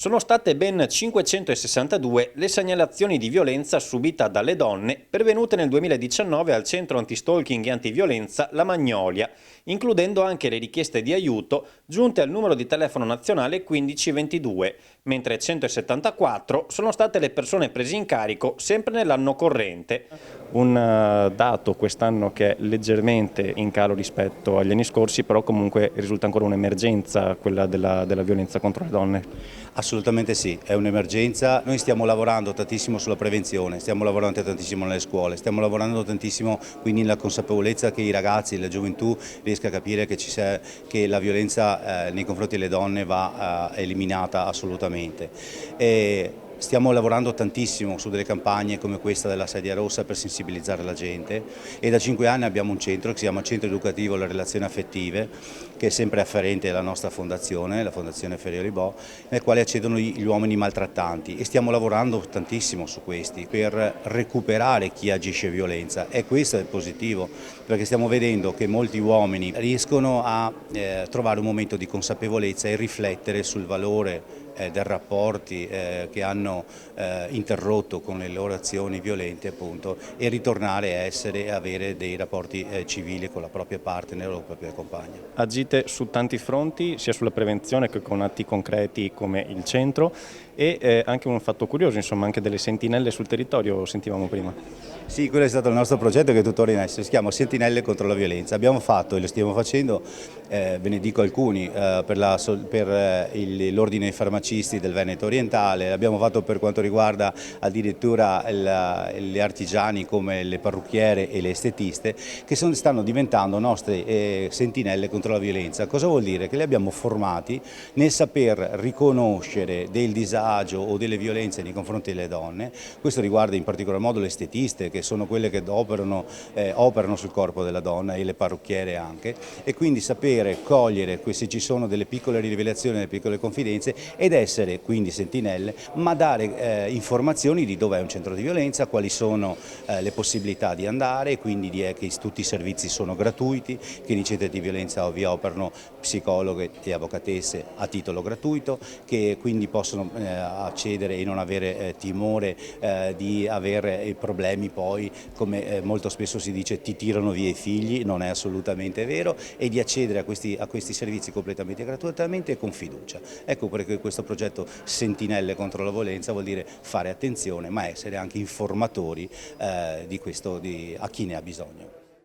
Sono state ben 562 le segnalazioni di violenza subita dalle donne pervenute nel 2019 al centro antistalking e antiviolenza La Magnolia, includendo anche le richieste di aiuto giunte al numero di telefono nazionale 1522, mentre 174 sono state le persone prese in carico sempre nell'anno corrente. Un dato quest'anno che è leggermente in calo rispetto agli anni scorsi, però comunque risulta ancora un'emergenza quella della violenza contro le donne. Assolutamente sì, è un'emergenza. Noi stiamo lavorando tantissimo sulla prevenzione, stiamo lavorando tantissimo nelle scuole, stiamo lavorando tantissimo quindi nella consapevolezza che i ragazzi, la gioventù riesca a capire che la violenza nei confronti delle donne va eliminata assolutamente. Stiamo lavorando tantissimo su delle campagne come questa della sedia rossa per sensibilizzare la gente e da 5 anni abbiamo un centro che si chiama Centro Educativo alle Relazioni Affettive, che è sempre afferente alla nostra fondazione, la Fondazione Ferrioli Bo, nel quale accedono gli uomini maltrattanti e stiamo lavorando tantissimo su questi per recuperare chi agisce violenza e questo è positivo perché stiamo vedendo che molti uomini riescono a trovare un momento di consapevolezza e riflettere sul valore dei rapporti che hanno interrotto con le loro azioni violente appunto, e ritornare a avere dei rapporti civili con la propria partner o la propria compagna. Agite su tanti fronti, sia sulla prevenzione che con atti concreti come il centro e anche un fatto curioso, insomma, anche delle sentinelle sul territorio, sentivamo prima. Sì, quello è stato il nostro progetto che è tuttora in essere, si chiama Sentinelle contro la violenza. Abbiamo fatto e lo stiamo facendo, ve ne dico alcuni, per l'Ordine dei Farmacisti del Veneto Orientale, l'abbiamo fatto per quanto riguarda addirittura gli artigiani come le parrucchiere e le estetiste, che stanno diventando nostre sentinelle contro la violenza. Cosa vuol dire? Che li abbiamo formati nel saper riconoscere del disagio o delle violenze nei confronti delle donne, questo riguarda in particolar modo le estetiste, che sono quelle che operano sul corpo della donna e le parrucchiere anche, e quindi sapere cogliere se ci sono delle piccole rivelazioni, delle piccole confidenze ed essere quindi sentinelle, ma dare informazioni di dov'è un centro di violenza, quali sono le possibilità di andare, quindi che tutti i servizi sono gratuiti, che nei centri di violenza vi operano psicologhe e avvocatesse a titolo gratuito, che quindi possono accedere e non avere timore di avere problemi poi, come molto spesso si dice, ti tirano via i figli, non è assolutamente vero, e di accedere a questi servizi completamente gratuitamente e con fiducia. Ecco perché questo progetto Sentinelle contro la violenza vuol dire fare attenzione ma essere anche informatori a chi ne ha bisogno.